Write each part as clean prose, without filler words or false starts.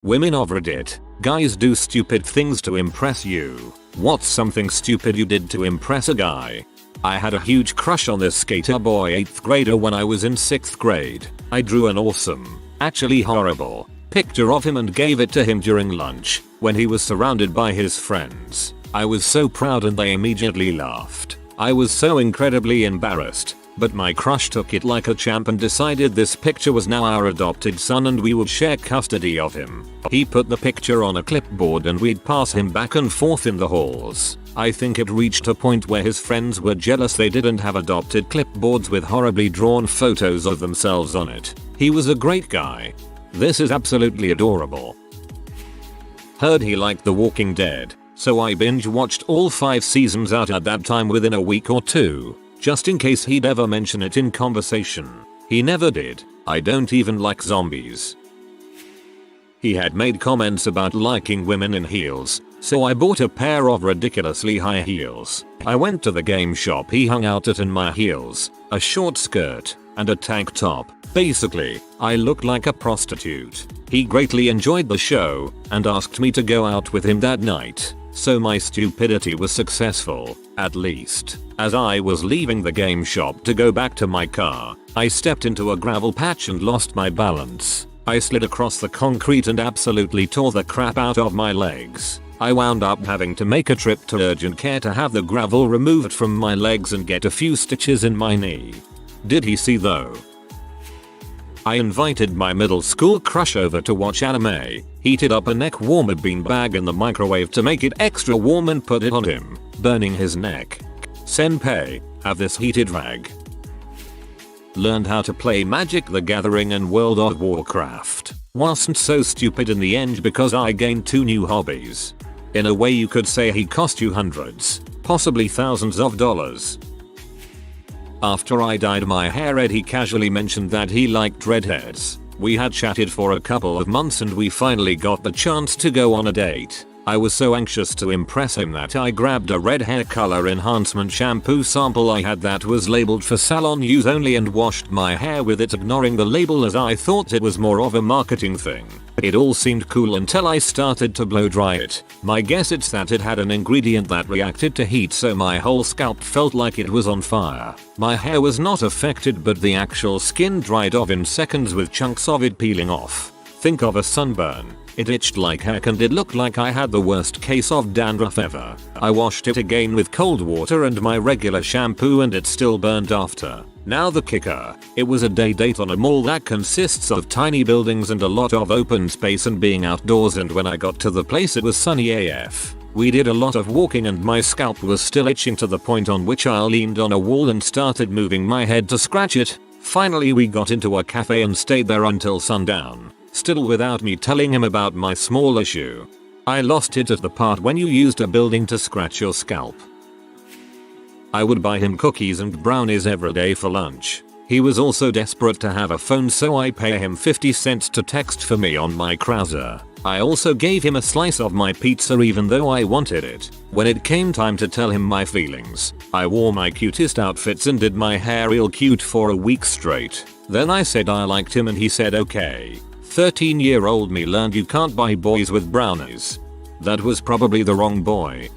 Women of Reddit. Guys do stupid things to impress you. What's something stupid you did to impress a guy? I had a huge crush on this skater boy 8th grader when I was in 6th grade. I drew an awesome, actually horrible, picture of him and gave it to him during lunch when he was surrounded by his friends. I was so proud and they immediately laughed. I was so incredibly embarrassed, but my crush took it like a champ and decided this picture was now our adopted son and we would share custody of him. He put the picture on a clipboard and we'd pass him back and forth in the halls. I think it reached a point where his friends were jealous they didn't have adopted clipboards with horribly drawn photos of themselves on it. He was a great guy. This is absolutely adorable. Heard he liked The Walking Dead, so I binge watched all 5 seasons out at that time within a week or two, just in case he'd ever mention it in conversation. He never did. I don't even like zombies. He had made comments about liking women in heels, so I bought a pair of ridiculously high heels. I went to the game shop he hung out at in my heels, a short skirt, and a tank top. Basically, I looked like a prostitute. He greatly enjoyed the show and asked me to go out with him that night, so my stupidity was successful, at least. As I was leaving the game shop to go back to my car, I stepped into a gravel patch and lost my balance. I slid across the concrete and absolutely tore the crap out of my legs. I wound up having to make a trip to urgent care to have the gravel removed from my legs and get a few stitches in my knee. Did he see though? I invited my middle school crush over to watch anime, heated up a neck warmer beanbag in the microwave to make it extra warm and put it on him, burning his neck. Senpai, have this heated rag. Learned how to play Magic the Gathering and World of Warcraft. Wasn't so stupid in the end because I gained 2 new hobbies. In a way you could say he cost you hundreds, possibly thousands of dollars. After I dyed my hair red he casually mentioned that he liked redheads. We had chatted for a couple of months and we finally got the chance to go on a date. I was so anxious to impress him that I grabbed a red hair color enhancement shampoo sample I had that was labeled for salon use only and washed my hair with it, ignoring the label as I thought it was more of a marketing thing. It all seemed cool until I started to blow dry it. My guess it's that it had an ingredient that reacted to heat so my whole scalp felt like it was on fire. My hair was not affected but the actual skin dried off in seconds with chunks of it peeling off. Think of a sunburn. It itched like heck and it looked like I had the worst case of dandruff ever. I washed it again with cold water and my regular shampoo and it still burned after. Now the kicker. It was a day date on a mall that consists of tiny buildings and a lot of open space and being outdoors, and when I got to the place it was sunny AF. We did a lot of walking and my scalp was still itching to the point on which I leaned on a wall and started moving my head to scratch it. Finally we got into a cafe and stayed there until sundown. Still without me telling him about my small issue. I lost it at the part when you used a building to scratch your scalp. I would buy him cookies and brownies every day for lunch. He was also desperate to have a phone, so I pay him 50 cents to text for me on my Krauser. I also gave him a slice of my pizza even though I wanted it. When it came time to tell him my feelings, I wore my cutest outfits and did my hair real cute for a week straight. Then I said I liked him and he said okay. 13-year-old me learned you can't buy boys with brownies. That was probably the wrong boy.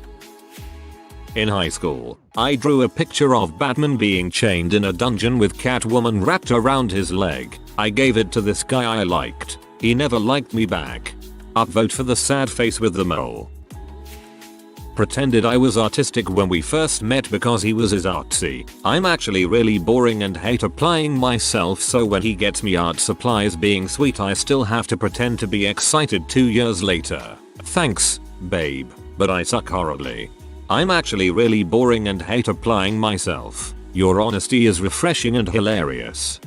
In high school, I drew a picture of Batman being chained in a dungeon with Catwoman wrapped around his leg. I gave it to this guy I liked. He never liked me back. Upvote for the sad face with the mole. Pretended I was artistic when we first met because he was as artsy. I'm actually really boring and hate applying myself, so when he gets me art supplies being sweet I still have to pretend to be excited 2 years later. Thanks, babe, but I suck horribly. I'm actually really boring and hate applying myself. Your honesty is refreshing and hilarious.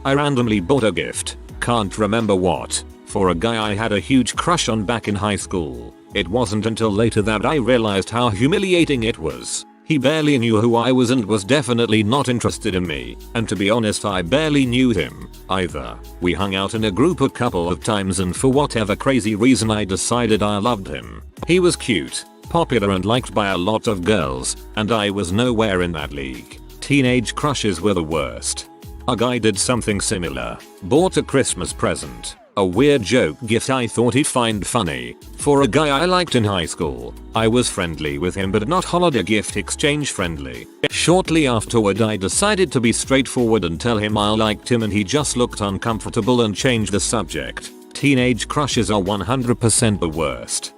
I randomly bought a gift, can't remember what, for a guy I had a huge crush on back in high school. It wasn't until later that I realized how humiliating it was. He barely knew who I was and was definitely not interested in me, and to be honest I barely knew him either. We hung out in a group a couple of times and for whatever crazy reason I decided I loved him. He was cute, popular and liked by a lot of girls, and I was nowhere in that league. Teenage crushes were the worst. A guy did something similar. Bought a Christmas present. A weird joke gift I thought he'd find funny. For a guy I liked in high school. I was friendly with him but not holiday gift exchange friendly. Shortly afterward I decided to be straightforward and tell him I liked him and he just looked uncomfortable and changed the subject. Teenage crushes are 100% the worst.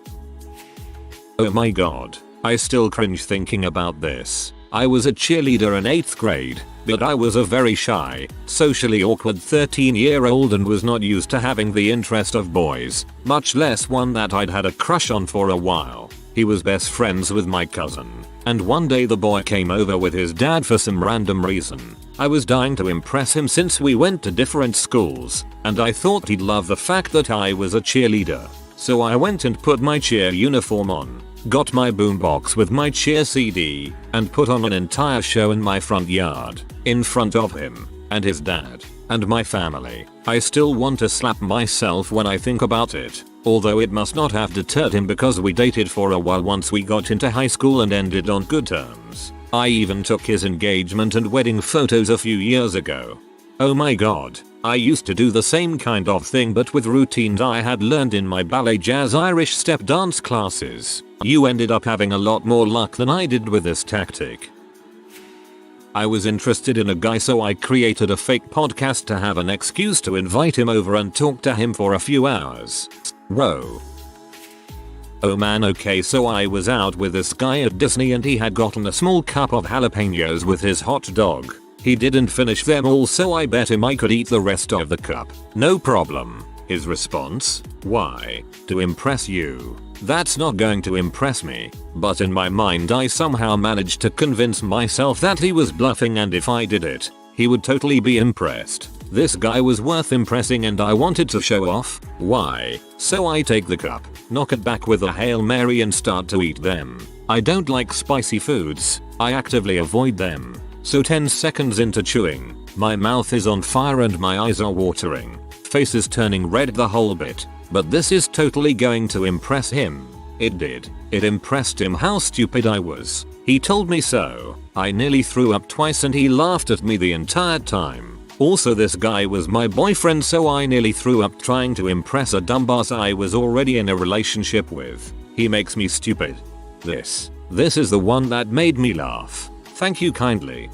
Oh my god. I still cringe thinking about this. I was a cheerleader in 8th grade, but I was a very shy, socially awkward 13-year-old and was not used to having the interest of boys, much less one that I'd had a crush on for a while. He was best friends with my cousin, and one day the boy came over with his dad for some random reason. I was dying to impress him since we went to different schools, and I thought he'd love the fact that I was a cheerleader. So I went and put my cheer uniform on, got my boombox with my cheer CD, and put on an entire show in my front yard, in front of him, and his dad, and my family. I still want to slap myself when I think about it, although it must not have deterred him because we dated for a while once we got into high school and ended on good terms. I even took his engagement and wedding photos a few years ago. Oh my god. I used to do the same kind of thing but with routines I had learned in my ballet jazz Irish step dance classes. You ended up having a lot more luck than I did with this tactic. I was interested in a guy so I created a fake podcast to have an excuse to invite him over and talk to him for a few hours. Bro. Oh man, okay, so I was out with this guy at Disney and he had gotten a small cup of jalapenos with his hot dog. He didn't finish them all so I bet him I could eat the rest of the cup. No problem. His response? Why? To impress you. That's not going to impress me. But in my mind I somehow managed to convince myself that he was bluffing and if I did it, he would totally be impressed. This guy was worth impressing and I wanted to show off. Why? So I take the cup, knock it back with a Hail Mary and start to eat them. I don't like spicy foods. I actively avoid them. So 10 seconds into chewing, my mouth is on fire and my eyes are watering. Face is turning red the whole bit. But this is totally going to impress him. It did. It impressed him how stupid I was. He told me so. I nearly threw up twice and he laughed at me the entire time. Also this guy was my boyfriend so I nearly threw up trying to impress a dumbass I was already in a relationship with. He makes me stupid. This is the one that made me laugh. Thank you kindly.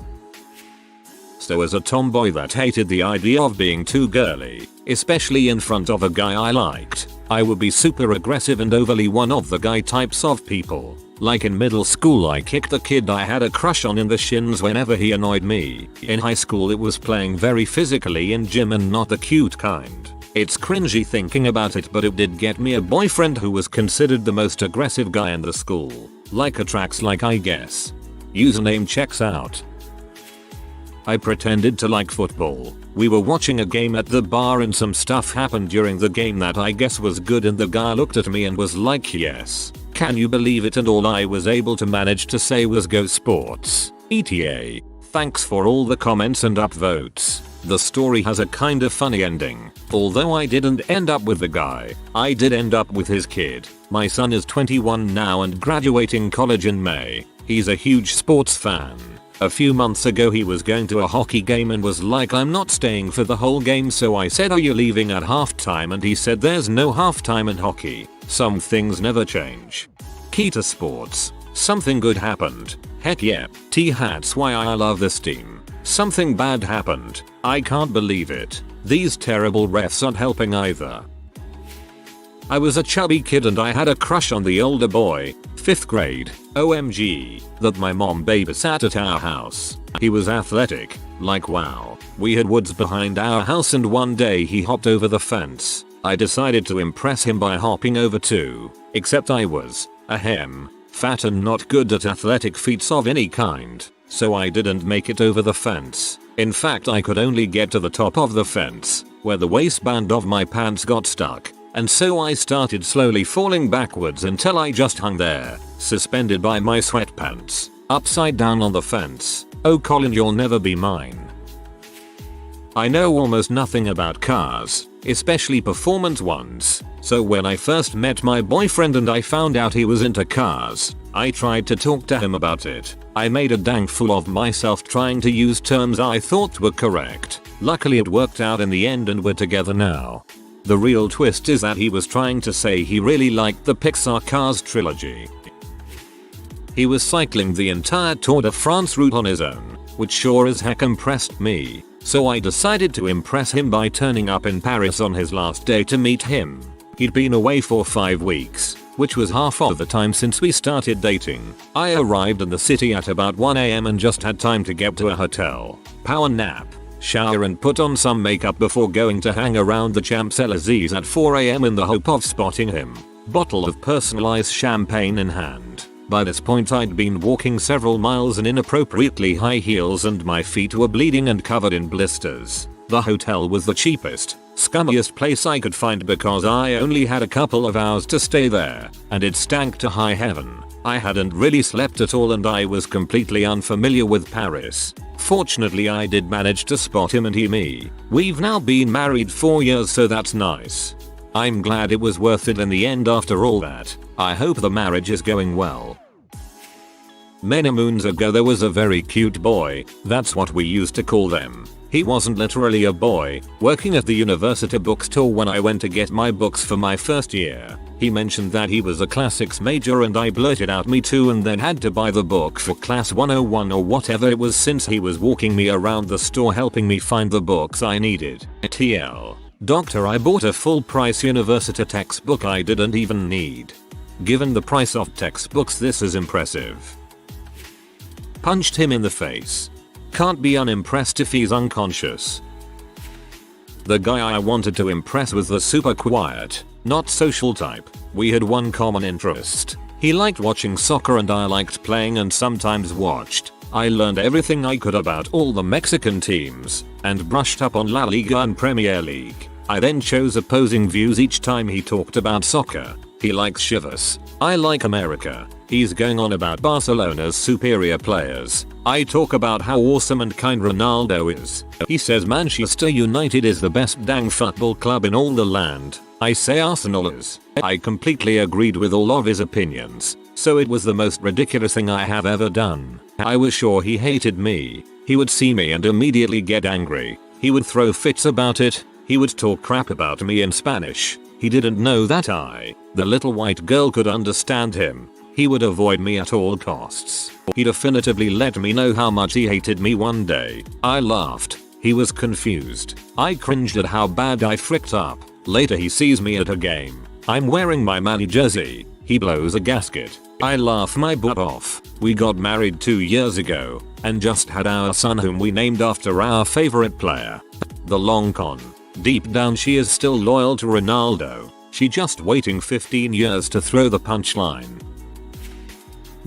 So as a tomboy that hated the idea of being too girly, especially in front of a guy I liked, I would be super aggressive and overly one of the guy types of people. Like in middle school I kicked the kid I had a crush on in the shins whenever he annoyed me. In high school it was playing very physically in gym and not the cute kind. It's cringy thinking about it but it did get me a boyfriend who was considered the most aggressive guy in the school. Like attracts like I guess. Username checks out. I pretended to like football. We were watching a game at the bar and some stuff happened during the game that I guess was good and the guy looked at me and was like yes. Can you believe it and all I was able to manage to say was go sports. ETA. Thanks for all the comments and upvotes. The story has a kind of funny ending. Although I didn't end up with the guy, I did end up with his kid. My son is 21 now and graduating college in May. He's a huge sports fan. A few months ago he was going to a hockey game and was like I'm not staying for the whole game so I said are you leaving at halftime and he said there's no halftime in hockey. Some things never change. Key to sports. Something good happened. Heck yeah. That's why I love this team. Something bad happened. I can't believe it. These terrible refs aren't helping either. I was a chubby kid and I had a crush on the older boy, 5th grade, OMG, that my mom babysat at our house. He was athletic, like wow. We had woods behind our house and one day he hopped over the fence. I decided to impress him by hopping over too, except I was, fat and not good at athletic feats of any kind, so I didn't make it over the fence. In fact I could only get to the top of the fence, where the waistband of my pants got stuck. And so I started slowly falling backwards until I just hung there, suspended by my sweatpants, upside down on the fence. Oh Colin, you'll never be mine. I know almost nothing about cars, especially performance ones, so when I first met my boyfriend and I found out he was into cars, I tried to talk to him about it. I made a dang fool of myself trying to use terms I thought were correct. Luckily it worked out in the end and we're together now. The real twist is that he was trying to say he really liked the Pixar Cars trilogy. He was cycling the entire Tour de France route on his own, which sure as heck impressed me, so I decided to impress him by turning up in Paris on his last day to meet him. He'd been away for 5 weeks, which was half of the time since we started dating. I arrived in the city at about 1 AM and just had time to get to a hotel, power nap, shower and put on some makeup before going to hang around the Champs-Élysées at 4 AM in the hope of spotting him, bottle of personalized champagne in hand. By this point I'd been walking several miles in inappropriately high heels and my feet were bleeding and covered in blisters. The hotel was the cheapest, scummiest place I could find because I only had a couple of hours to stay there, and it stank to high heaven. I hadn't really slept at all and I was completely unfamiliar with Paris. Fortunately I did manage to spot him and he me. We've now been married 4 years, so that's nice. I'm glad it was worth it in the end after all that. I hope the marriage is going well. Many moons ago there was a very cute boy, that's what we used to call them. He wasn't literally a boy, working at the university bookstore when I went to get my books for my first year. He mentioned that he was a classics major and I blurted out me too and then had to buy the book for class 101 or whatever it was since he was walking me around the store helping me find the books I needed. TL. Doctor, I bought a full price university textbook I didn't even need. Given the price of textbooks, this is impressive. Punched him in the face. Can't be unimpressed if he's unconscious. The guy I wanted to impress was the super quiet, not social type. We had one common interest. He liked watching soccer and I liked playing and sometimes watched. I learned everything I could about all the Mexican teams and brushed up on La Liga and Premier League. I then chose opposing views each time he talked about soccer. He likes Chivas. I like America. He's going on about Barcelona's superior players. I talk about how awesome and kind Ronaldo is. He says Manchester United is the best dang football club in all the land. I say Arsenal is. I completely agreed with all of his opinions, so it was the most ridiculous thing I have ever done. I was sure he hated me. He would see me and immediately get angry. He would throw fits about it. He would talk crap about me in Spanish. He didn't know that I, the little white girl, could understand him. He would avoid me at all costs. He definitively let me know how much he hated me one day. I laughed. He was confused. I cringed at how bad I fricked up. Later he sees me at a game. I'm wearing my Manny jersey. He blows a gasket. I laugh my butt off. We got married 2 years ago and just had our son, whom we named after our favorite player. The long con. Deep down she is still loyal to Ronaldo. She just waiting 15 years to throw the punchline.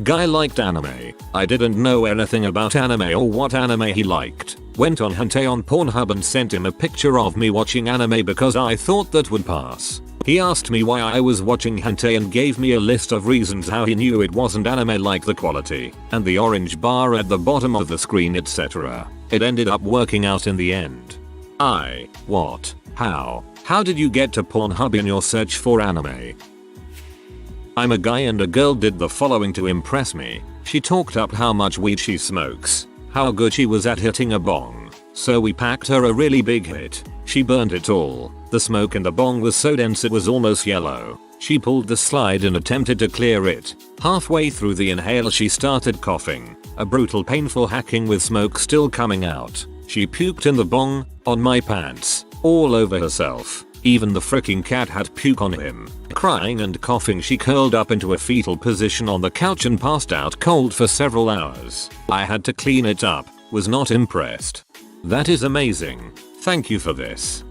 Guy liked anime. I didn't know anything about anime or what anime he liked. Went on Hentai on Pornhub and sent him a picture of me watching anime because I thought that would pass. He asked me why I was watching hentai and gave me a list of reasons how he knew it wasn't anime, like the quality and the orange bar at the bottom of the screen, etc. It ended up working out in the end. What? How did you get to Pornhub in your search for anime? I'm a guy and a girl did the following to impress me. She talked up how much weed she smokes, how good she was at hitting a bong. So we packed her a really big hit. She burned it all. The smoke in the bong was so dense it was almost yellow. She pulled the slide and attempted to clear it. Halfway through the inhale she started coughing. A brutal, painful hacking with smoke still coming out. She puked in the bong, on my pants, all over herself. Even the freaking cat had puke on him. Crying and coughing, she curled up into a fetal position on the couch and passed out cold for several hours. I had to clean it up. Was not impressed. That is amazing. Thank you for this.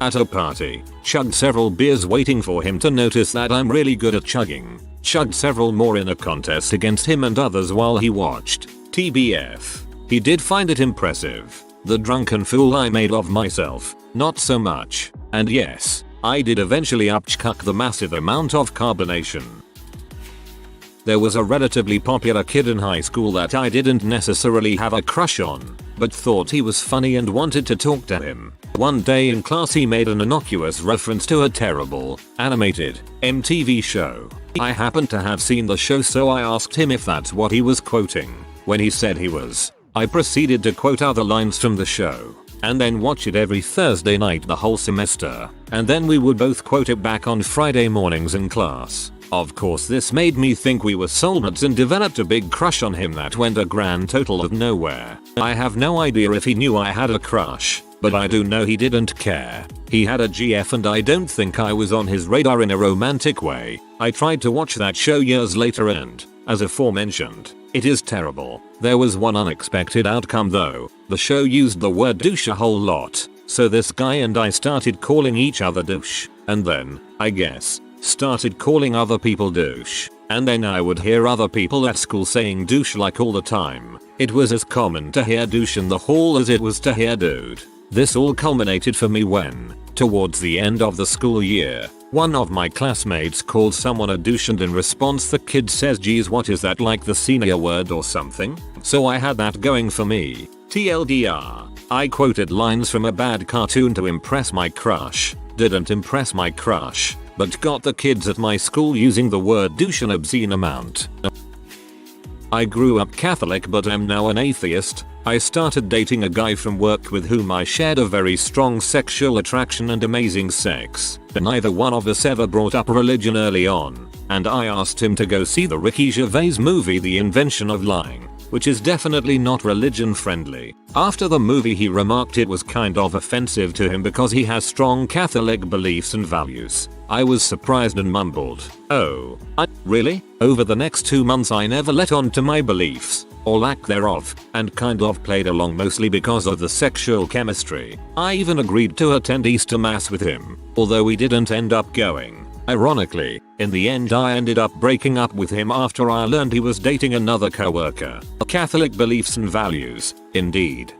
At a party, chugged several beers waiting for him to notice that I'm really good at chugging. Chugged several more in a contest against him and others while he watched. TBF. He did find it impressive. The drunken fool I made of myself, not so much. And yes, I did eventually upchuck the massive amount of carbonation. There was a relatively popular kid in high school that I didn't necessarily have a crush on, but thought he was funny and wanted to talk to him. One day in class he made an innocuous reference to a terrible, animated, MTV show. I happened to have seen the show, so I asked him if that's what he was quoting. When he said he was, I proceeded to quote other lines from the show. and then watch it every Thursday night the whole semester, and then we would both quote it back on Friday mornings in class. Of course this made me think we were soulmates and developed a big crush on him that went a grand total of nowhere. I have no idea if he knew I had a crush, but I do know he didn't care. He had a GF and I don't think I was on his radar in a romantic way. I tried to watch that show years later and, as aforementioned, it is terrible. There was one unexpected outcome though. The show used the word douche a whole lot, so this guy and I started calling each other douche, and then, I guess, started calling other people douche. And then I would hear other people at school saying douche like all the time. It was as common to hear douche in the hall as it was to hear dude. This all culminated for me when, towards the end of the school year, one of my classmates called someone a douche and in response the kid says, geez, what is that, like the senior word or something? So I had that going for me. TLDR, I quoted lines from a bad cartoon to impress my crush. Didn't impress my crush, but got the kids at my school using the word douche an obscene amount. I grew up Catholic but am now an atheist. I started dating a guy from work with whom I shared a very strong sexual attraction and amazing sex. Neither one of us ever brought up religion early on, and I asked him to go see the Ricky Gervais movie The Invention of Lying, which is definitely not religion friendly. After the movie he remarked it was kind of offensive to him because he has strong Catholic beliefs and values. I was surprised and mumbled, "Oh, really?" Over the next 2 months I never let on to my beliefs, or lack thereof, and kind of played along mostly because of the sexual chemistry. I even agreed to attend Easter Mass with him, although we didn't end up going. Ironically, in the end I ended up breaking up with him after I learned he was dating another coworker. Catholic beliefs and values, indeed.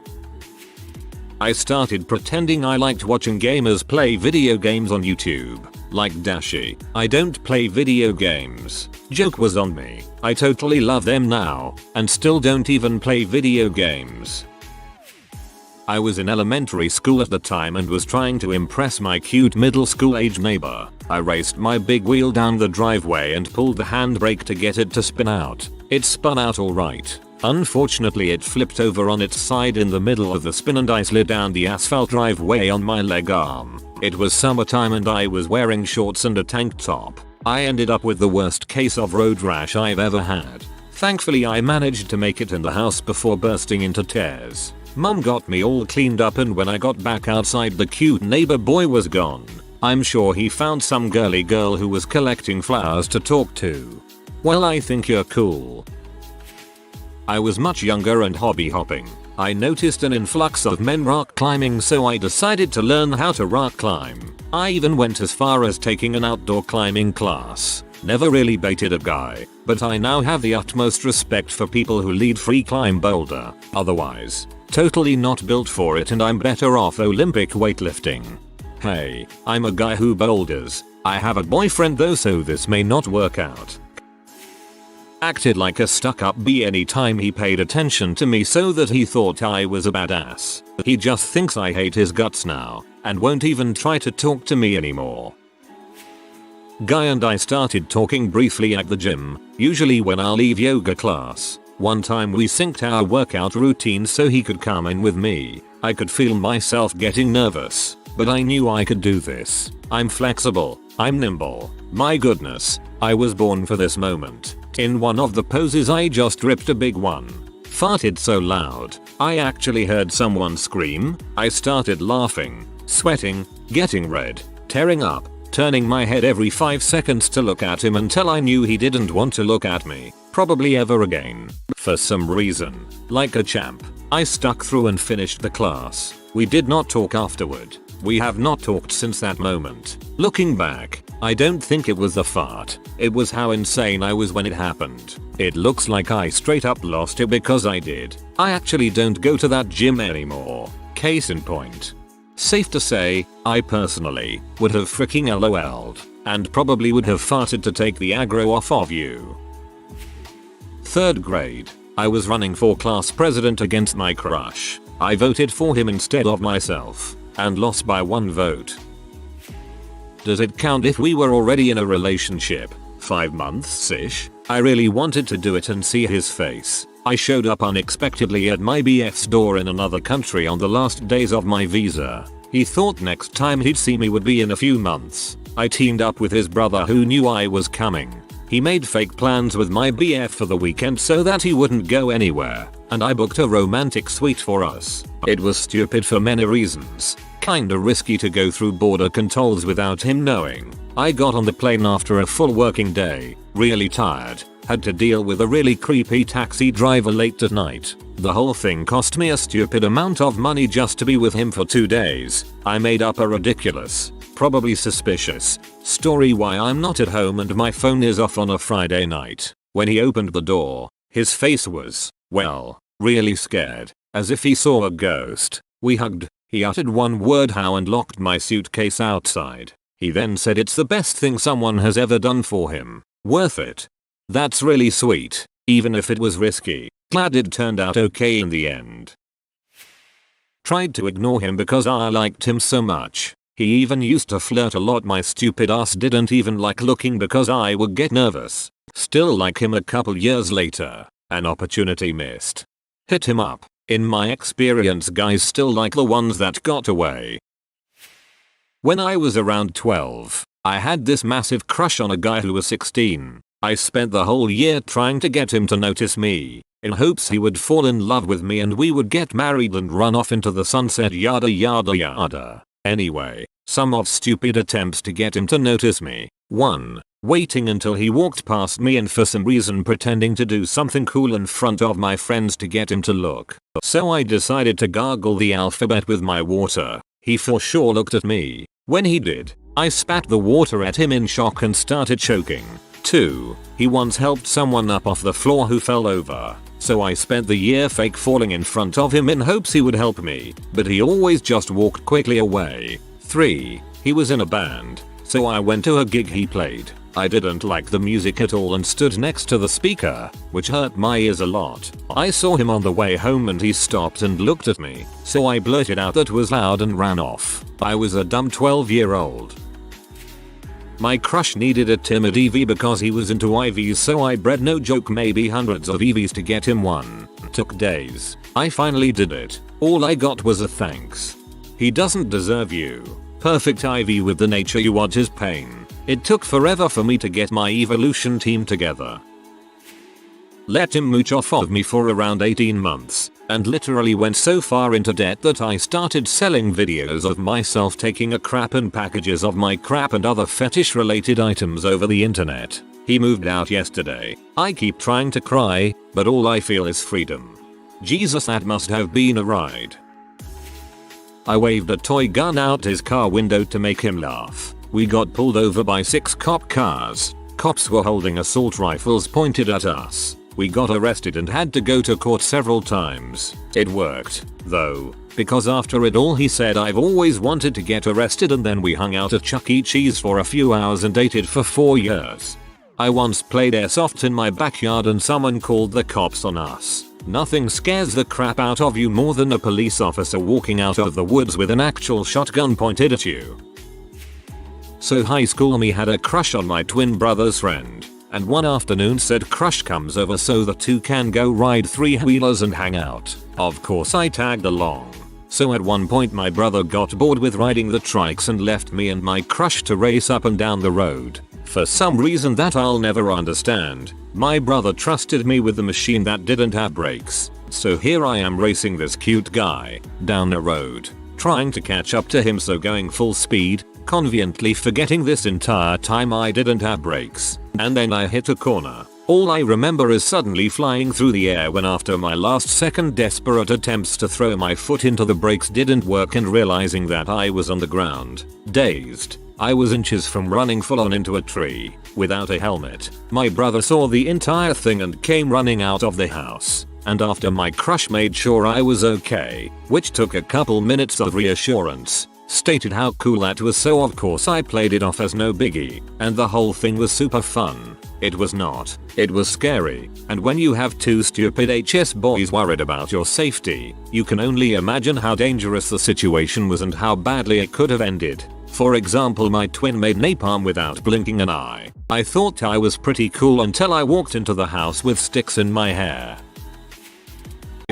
I started pretending I liked watching gamers play video games on YouTube. Like Dashi. I don't play video games. Joke was on me. I totally love them now, and still don't even play video games. I was in elementary school at the time and was trying to impress my cute middle school age neighbor. I raced my big wheel down the driveway and pulled the handbrake to get it to spin out. It spun out alright. Unfortunately it flipped over on its side in the middle of the spin and I slid down the asphalt driveway on my leg arm. It was summertime and I was wearing shorts and a tank top. I ended up with the worst case of road rash I've ever had. Thankfully I managed to make it in the house before bursting into tears. Mum got me all cleaned up and when I got back outside the cute neighbor boy was gone. I'm sure he found some girly girl who was collecting flowers to talk to. Well, I think you're cool. I was much younger and hobby hopping. I noticed an influx of men rock climbing so I decided to learn how to rock climb. I even went as far as taking an outdoor climbing class. Never really baited a guy, but I now have the utmost respect for people who lead free climb boulder. Otherwise, totally not built for it and I'm better off Olympic weightlifting. Hey, I'm a guy who boulders. I have a boyfriend though so this may not work out. Acted like a stuck-up B anytime he paid attention to me so that he thought I was a badass. He just thinks I hate his guts now, and won't even try to talk to me anymore. Guy and I started talking briefly at the gym, usually when I leave yoga class. One time we synced our workout routine so he could come in with me. I could feel myself getting nervous, but I knew I could do this. I'm flexible, I'm nimble. My goodness, I was born for this moment. In one of the poses I just ripped a big one. Farted so loud, I actually heard someone scream. I started laughing, sweating, getting red, tearing up, turning my head every 5 seconds to look at him until I knew he didn't want to look at me, probably ever again. For some reason, like a champ, I stuck through and finished the class. We did not talk afterward. We have not talked since that moment. Looking back, I don't think it was the fart. It was how insane I was when it happened. It looks like I straight up lost it because I did. I actually don't go to that gym anymore. Case in point. Safe to say, I personally would have freaking LOL'd and probably would have farted to take the aggro off of you. 3rd grade. I was running for class president against my crush. I voted for him instead of myself and lost by 1 vote. Does it count if we were already in a relationship? 5 months-ish? I really wanted to do it and see his face. I showed up unexpectedly at my BF's door in another country on the last days of my visa. He thought next time he'd see me would be in a few months. I teamed up with his brother who knew I was coming. He made fake plans with my BF for the weekend so that he wouldn't go anywhere, and I booked a romantic suite for us. It was stupid for many reasons. Kinda risky to go through border controls without him knowing. I got on the plane after a full working day, really tired, had to deal with a really creepy taxi driver late at night. The whole thing cost me a stupid amount of money just to be with him for 2 days. I made up a ridiculous, probably suspicious, story why I'm not at home and my phone is off on a Friday night. When he opened the door, his face was, well, really scared, as if he saw a ghost. We hugged. He uttered one word "how" and locked my suitcase outside. He then said it's the best thing someone has ever done for him. Worth it. That's really sweet, even if it was risky. Glad it turned out okay in the end. Tried to ignore him because I liked him so much. He even used to flirt a lot. My stupid ass didn't even like looking because I would get nervous. Still like him a couple years later. An opportunity missed. Hit him up. In my experience, guys still like the ones that got away. When I was around 12, I had this massive crush on a guy who was 16. I spent the whole year trying to get him to notice me, in hopes he would fall in love with me and we would get married and run off into the sunset, yada yada yada. Anyway, some of stupid attempts to get him to notice me. 1. Waiting until he walked past me and for some reason pretending to do something cool in front of my friends to get him to look. So I decided to gargle the alphabet with my water. He for sure looked at me. When he did, I spat the water at him in shock and started choking. 2. He once helped someone up off the floor who fell over. So I spent the year fake falling in front of him in hopes he would help me, but he always just walked quickly away. 3. He was in a band, so I went to a gig he played. I didn't like the music at all and stood next to the speaker, which hurt my ears a lot. I saw him on the way home and he stopped and looked at me, so I blurted out that was loud and ran off. I was a dumb 12-year-old. My crush needed a timid EV because he was into IVs, so I bred, no joke, maybe hundreds of EVs to get him one. Took days. I finally did it. All I got was a thanks. He doesn't deserve you. Perfect IV with the nature you want is pain. It took forever for me to get my evolution team together. Let him mooch off of me for around 18 months, and literally went so far into debt that I started selling videos of myself taking a crap and packages of my crap and other fetish related items over the internet. He moved out yesterday. I keep trying to cry, but all I feel is freedom. Jesus, that must have been a ride. I waved a toy gun out his car window to make him laugh. We got pulled over by 6 cop cars. Cops were holding assault rifles pointed at us. We got arrested and had to go to court several times. It worked, though, because after it all he said I've always wanted to get arrested, and then we hung out at Chuck E. Cheese for a few hours and dated for 4 years. I once played airsoft in my backyard and someone called the cops on us. Nothing scares the crap out of you more than a police officer walking out of the woods with an actual shotgun pointed at you. So high school me had a crush on my twin brother's friend, and one afternoon said crush comes over so the two can go ride 3-wheelers and hang out. Of course I tagged along. So at one point my brother got bored with riding the trikes and left me and my crush to race up and down the road. For some reason that I'll never understand, my brother trusted me with the machine that didn't have brakes. So here I am racing this cute guy down the road, trying to catch up to him, so going full speed, conveniently forgetting this entire time I didn't have brakes. And then I hit a corner. All I remember is suddenly flying through the air when, after my last second desperate attempts to throw my foot into the brakes didn't work, and realizing that I was on the ground. Dazed. I was inches from running full on into a tree, without a helmet. My brother saw the entire thing and came running out of the house. And after my crush made sure I was okay, which took a couple minutes of reassurance, stated how cool that was, so of course I played it off as no biggie, and the whole thing was super fun. It was not. It was scary, and when you have 2 stupid HS boys worried about your safety, you can only imagine how dangerous the situation was and how badly it could have ended. For example, my twin made napalm without blinking an eye. I thought I was pretty cool until I walked into the house with sticks in my hair.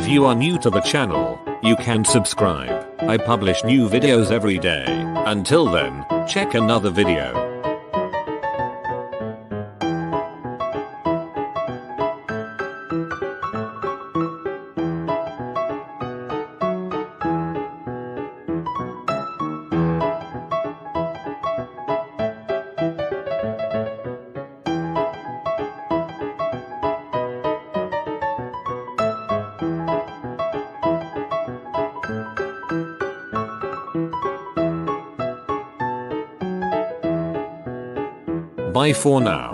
you are new to the channel, you can subscribe. I publish new videos every day. Until then, check another video. Bye for now.